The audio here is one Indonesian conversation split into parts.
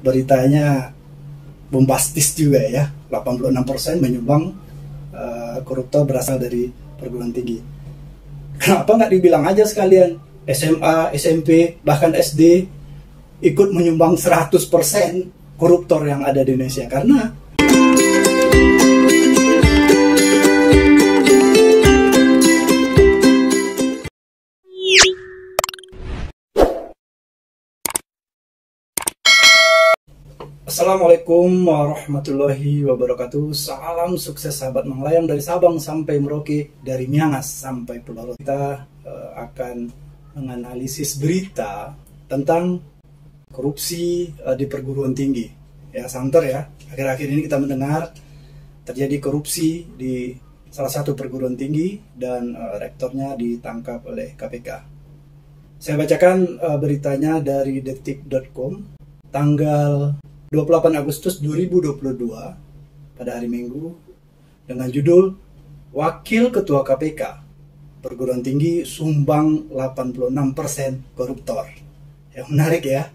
beritanya bombastis juga ya. 86% menyumbang koruptor berasal dari perguruan tinggi. Kenapa nggak dibilang aja sekalian SMA, SMP, bahkan SD ikut menyumbang 100% koruptor yang ada di Indonesia? Karena Assalamualaikum warahmatullahi wabarakatuh. Salam sukses sahabat melayang dari Sabang sampai Merauke, dari Miangas sampai Pulau Rote. Kita akan menganalisis berita tentang korupsi di perguruan tinggi. Ya, santer ya. Akhir-akhir ini kita mendengar terjadi korupsi di salah satu perguruan tinggi dan rektornya ditangkap oleh KPK. Saya bacakan beritanya dari detik.com tanggal 28 Agustus 2022 pada hari Minggu dengan judul Wakil Ketua KPK Perguruan Tinggi Sumbang 86% Koruptor. Yang menarik ya,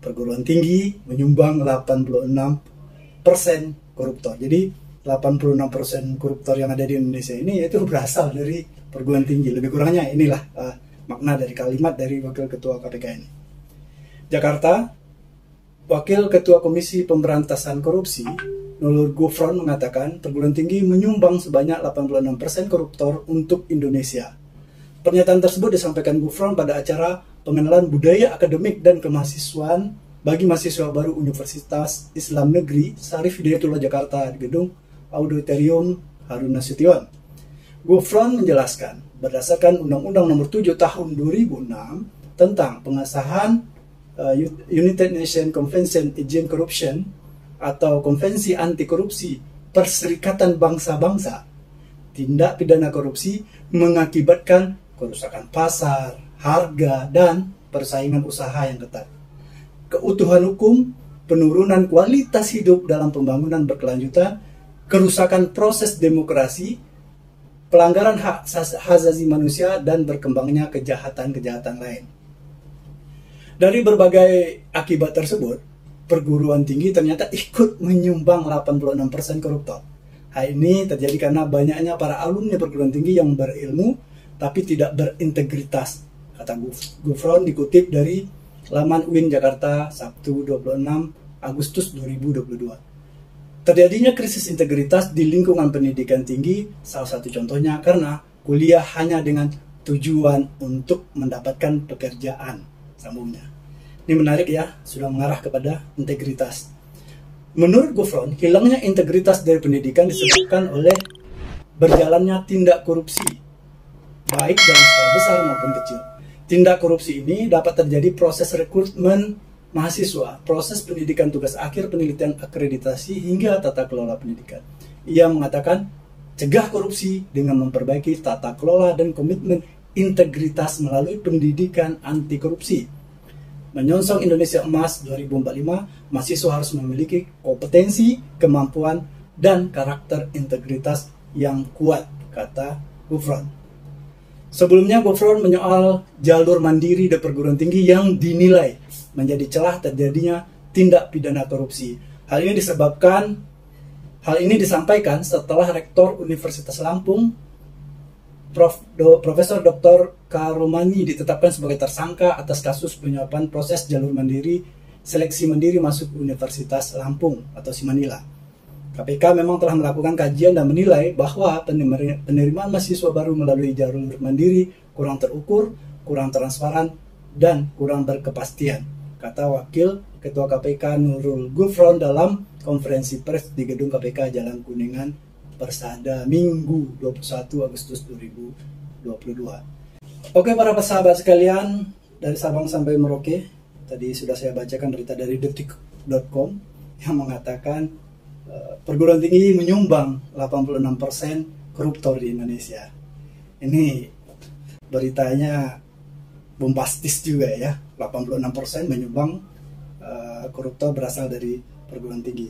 perguruan tinggi menyumbang 86% koruptor. Jadi 86% koruptor yang ada di Indonesia ini itu berasal dari perguruan tinggi. Lebih kurangnya inilah makna dari kalimat dari Wakil Ketua KPK ini. Jakarta, Wakil Ketua Komisi Pemberantasan Korupsi, Nurul Gufron, mengatakan perguruan tinggi menyumbang sebanyak 86% koruptor untuk Indonesia. Pernyataan tersebut disampaikan Gufron pada acara pengenalan budaya akademik dan kemahasiswaan bagi mahasiswa baru Universitas Islam Negeri Syarif Hidayatullah Jakarta di gedung Auditorium Harun Nasution. Gufron menjelaskan, berdasarkan Undang-Undang Nomor 7 Tahun 2006 tentang pengesahan United Nations Convention Against Corruption atau Konvensi Anti Korupsi Perserikatan Bangsa-Bangsa, tindak pidana korupsi mengakibatkan kerusakan pasar, harga, dan persaingan usaha yang ketat, keutuhan hukum, penurunan kualitas hidup dalam pembangunan berkelanjutan, kerusakan proses demokrasi, pelanggaran hak asasi manusia, dan berkembangnya kejahatan-kejahatan lain. Dari berbagai akibat tersebut, perguruan tinggi ternyata ikut menyumbang 86% koruptor. Hal ini terjadi karena banyaknya para alumni perguruan tinggi yang berilmu tapi tidak berintegritas, kata Gufron dikutip dari laman UIN Jakarta Sabtu 26 Agustus 2022. Terjadinya krisis integritas di lingkungan pendidikan tinggi salah satu contohnya karena kuliah hanya dengan tujuan untuk mendapatkan pekerjaan, sambungnya. Ini menarik ya, sudah mengarah kepada integritas. Menurut Gufron, hilangnya integritas dari pendidikan disebabkan oleh berjalannya tindak korupsi, baik dalam skala besar maupun kecil. Tindak korupsi ini dapat terjadi proses rekrutmen mahasiswa, proses pendidikan tugas akhir, penelitian akreditasi, hingga tata kelola pendidikan. Ia mengatakan, cegah korupsi dengan memperbaiki tata kelola dan komitmen integritas melalui pendidikan anti korupsi. Menyongsong Indonesia Emas 2045, mahasiswa harus memiliki kompetensi, kemampuan, dan karakter integritas yang kuat, kata Gufron. Sebelumnya Gufron menyoal jalur mandiri di perguruan tinggi yang dinilai menjadi celah terjadinya tindak pidana korupsi. Hal ini disampaikan setelah Rektor Universitas Lampung, Profesor Dr. Karomani ditetapkan sebagai tersangka atas kasus penyuapan proses jalur mandiri seleksi mandiri masuk Universitas Lampung atau Simanila. KPK memang telah melakukan kajian dan menilai bahwa penerimaan mahasiswa baru melalui jalur mandiri kurang terukur, kurang transparan, dan kurang berkepastian, kata Wakil Ketua KPK Nurul Gufron dalam konferensi pers di gedung KPK Jalan Kuningan Persada Minggu 21 Agustus 2022. Oke para sahabat sekalian, dari Sabang sampai Merauke, tadi sudah saya bacakan berita dari detik.com yang mengatakan perguruan tinggi menyumbang 86% koruptor di Indonesia. Ini beritanya bombastis juga ya, 86% menyumbang koruptor berasal dari perguruan tinggi.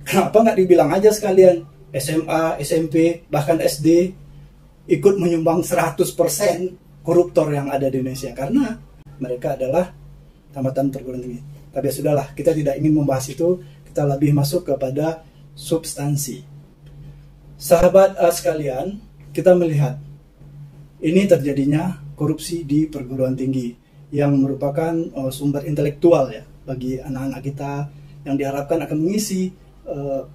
Kenapa nggak dibilang aja sekalian SMA, SMP, bahkan SD ikut menyumbang 100% koruptor yang ada di Indonesia? Karena mereka adalah tamatan perguruan tinggi. Tapi ya sudahlah, kita tidak ingin membahas itu, kita lebih masuk kepada substansi. Sahabat sekalian, kita melihat ini terjadinya korupsi di perguruan tinggi yang merupakan sumber intelektual ya bagi anak-anak kita yang diharapkan akan mengisi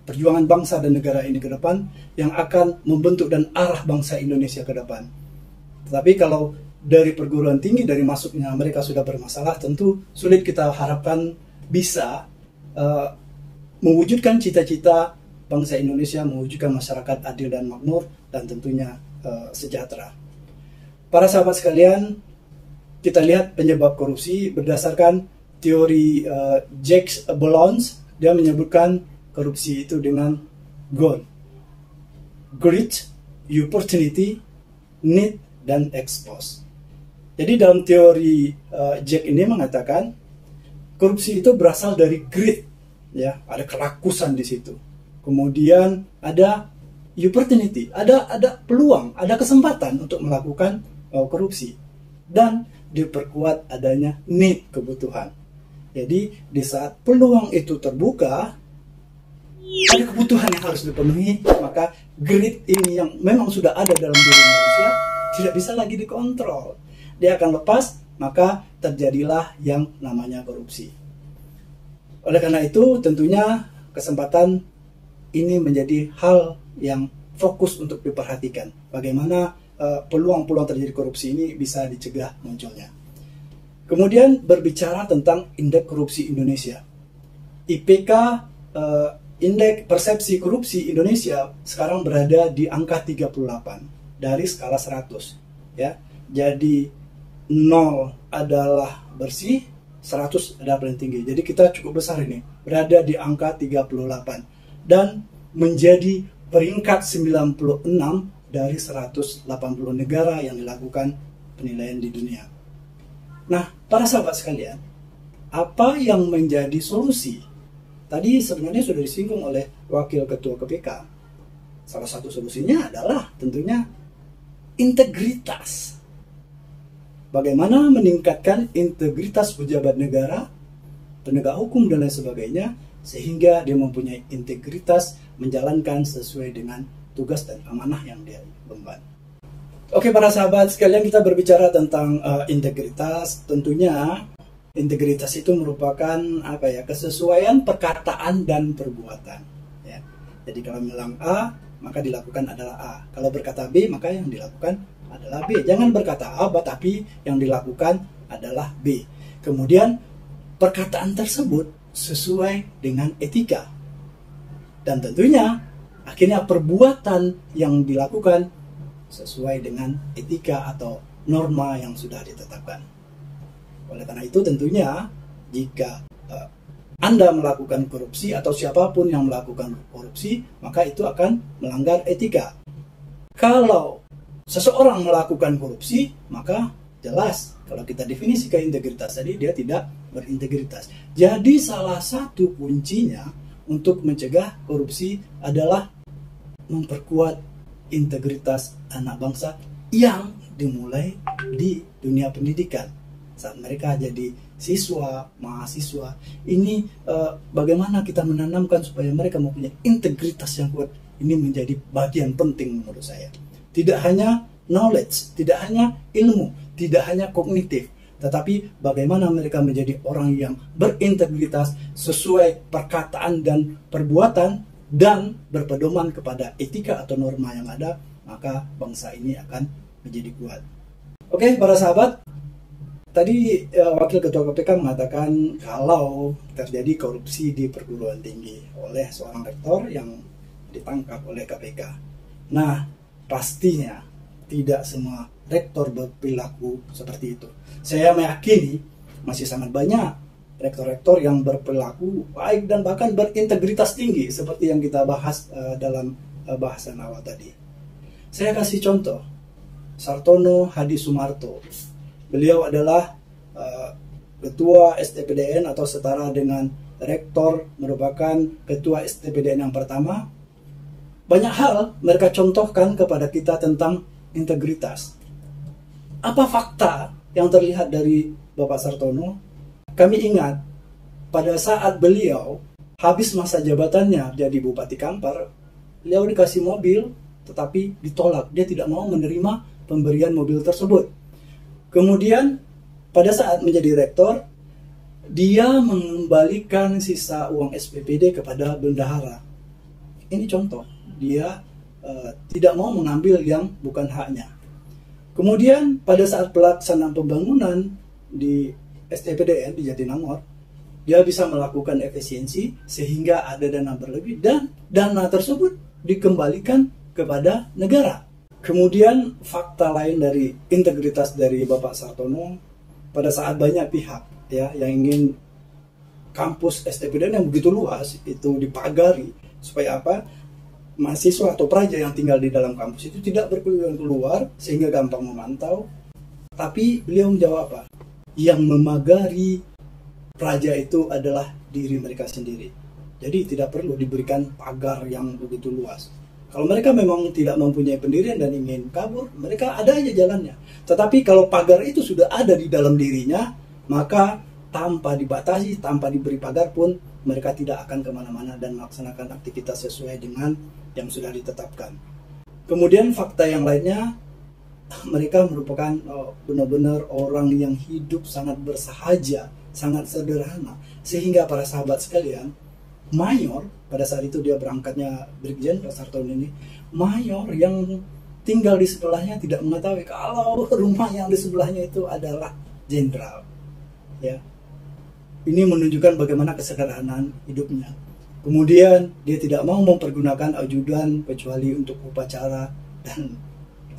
perjuangan bangsa dan negara ini ke depan, yang akan membentuk dan arah bangsa Indonesia ke depan. Tetapi kalau dari perguruan tinggi, dari masuknya mereka sudah bermasalah, tentu sulit kita harapkan bisa mewujudkan cita-cita bangsa Indonesia, mewujudkan masyarakat adil dan makmur, dan tentunya sejahtera. Para sahabat sekalian, kita lihat penyebab korupsi berdasarkan teori Jacques Boulons. Dia menyebutkan korupsi itu dengan GONE: greed, opportunity, need, dan expose. Jadi dalam teori Jack ini mengatakan korupsi itu berasal dari greed, ya, ada kerakusan di situ. Kemudian ada opportunity, ada peluang, ada kesempatan untuk melakukan korupsi, dan diperkuat adanya need, kebutuhan. Jadi di saat peluang itu terbuka, ada kebutuhan yang harus dipenuhi, maka greed ini yang memang sudah ada dalam diri manusia tidak bisa lagi dikontrol. Dia akan lepas, maka terjadilah yang namanya korupsi. Oleh karena itu, tentunya kesempatan ini menjadi hal yang fokus untuk diperhatikan. Bagaimana peluang-peluang terjadi korupsi ini bisa dicegah munculnya. Kemudian berbicara tentang Indeks Korupsi Indonesia. IPK, Indeks Persepsi Korupsi Indonesia sekarang berada di angka 38 dari skala 100. Ya. Jadi 0 adalah bersih, 100 adalah paling tinggi. Jadi kita cukup besar ini, berada di angka 38 dan menjadi peringkat 96 dari 180 negara yang dilakukan penilaian di dunia. Nah, para sahabat sekalian, apa yang menjadi solusi? Tadi sebenarnya sudah disinggung oleh Wakil Ketua KPK. Salah satu solusinya adalah tentunya integritas. Bagaimana meningkatkan integritas pejabat negara, penegak hukum, dan lain sebagainya, sehingga dia mempunyai integritas menjalankan sesuai dengan tugas dan amanah yang dia emban. Oke, para sahabat sekalian, kita berbicara tentang integritas. Tentunya integritas itu merupakan kesesuaian perkataan dan perbuatan. Ya. Jadi kalau bilang A, maka dilakukan adalah A. Kalau berkata B, maka yang dilakukan adalah B. Jangan berkata A, tapi yang dilakukan adalah B. Kemudian perkataan tersebut sesuai dengan etika. Dan tentunya akhirnya perbuatan yang dilakukan sesuai dengan etika atau norma yang sudah ditetapkan. Oleh karena itu tentunya jika Anda melakukan korupsi atau siapapun yang melakukan korupsi, maka itu akan melanggar etika. Kalau seseorang melakukan korupsi, maka jelas kalau kita definisikan integritas tadi, dia tidak berintegritas. Jadi salah satu kuncinya untuk mencegah korupsi adalah memperkuat integritas anak bangsa yang dimulai di dunia pendidikan. Saat mereka jadi siswa, mahasiswa, ini bagaimana kita menanamkan supaya mereka mempunyai integritas yang kuat, ini menjadi bagian penting menurut saya. Tidak hanya knowledge, tidak hanya ilmu, tidak hanya kognitif, tetapi bagaimana mereka menjadi orang yang berintegritas sesuai perkataan dan perbuatan dan berpedoman kepada etika atau norma yang ada, maka bangsa ini akan menjadi kuat. Oke, para sahabat, tadi Wakil Ketua KPK mengatakan kalau terjadi korupsi di perguruan tinggi oleh seorang rektor yang ditangkap oleh KPK. Nah, pastinya tidak semua rektor berperilaku seperti itu. Saya meyakini masih sangat banyak rektor-rektor yang berperilaku baik dan bahkan berintegritas tinggi seperti yang kita bahas dalam bahasan awal tadi. Saya kasih contoh, Sartono Hadi Sumarto. Beliau adalah ketua STPDN atau setara dengan rektor, merupakan ketua STPDN yang pertama. Banyak hal mereka contohkan kepada kita tentang integritas. Apa fakta yang terlihat dari Bapak Sartono? Kami ingat pada saat beliau habis masa jabatannya jadi Bupati Kampar, beliau dikasih mobil tetapi ditolak. Dia tidak mau menerima pemberian mobil tersebut. Kemudian pada saat menjadi rektor, dia mengembalikan sisa uang SPPD kepada bendahara. Ini contoh, dia tidak mau mengambil yang bukan haknya. Kemudian pada saat pelaksanaan pembangunan di STPDN di Jatinangor, dia bisa melakukan efisiensi sehingga ada dana berlebih dan dana tersebut dikembalikan kepada negara. Kemudian fakta lain dari integritas dari Bapak Sartono, pada saat banyak pihak ya yang ingin kampus STPDN yang begitu luas itu dipagari supaya apa? Mahasiswa atau praja yang tinggal di dalam kampus itu tidak berkeliaran keluar sehingga gampang memantau. Tapi beliau menjawab apa? Yang memagari praja itu adalah diri mereka sendiri. Jadi tidak perlu diberikan pagar yang begitu luas. Kalau mereka memang tidak mempunyai pendirian dan ingin kabur, mereka ada aja jalannya. Tetapi kalau pagar itu sudah ada di dalam dirinya, maka tanpa dibatasi, tanpa diberi pagar pun, mereka tidak akan kemana-mana dan melaksanakan aktivitas sesuai dengan yang sudah ditetapkan. Kemudian fakta yang lainnya, mereka merupakan benar-benar orang yang hidup sangat bersahaja, sangat sederhana. Sehingga para sahabat sekalian, Mayor, pada saat itu dia berangkatnya Brigjen Pak Sartono ini, Mayor yang tinggal di sebelahnya tidak mengetahui kalau rumah yang di sebelahnya itu adalah jenderal. Ya, ini menunjukkan bagaimana kesederhanaan hidupnya. Kemudian dia tidak mau mempergunakan ajudan kecuali untuk upacara, dan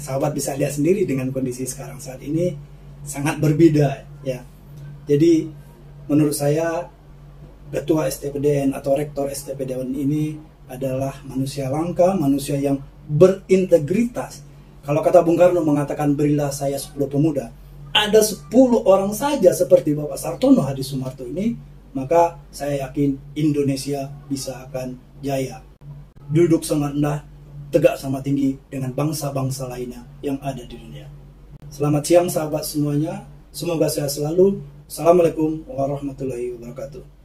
sahabat bisa lihat sendiri dengan kondisi sekarang saat ini sangat berbeda ya. Jadi menurut saya Ketua STPDN atau Rektor STPDN ini adalah manusia langka, manusia yang berintegritas. Kalau kata Bung Karno mengatakan berilah saya 10 pemuda, ada 10 orang saja seperti Bapak Sartono Hadi Sumarto ini, maka saya yakin Indonesia bisa akan jaya. Duduk sama rendah, tegak sama tinggi dengan bangsa-bangsa lainnya yang ada di dunia. Selamat siang sahabat semuanya, semoga sehat selalu. Assalamualaikum warahmatullahi wabarakatuh.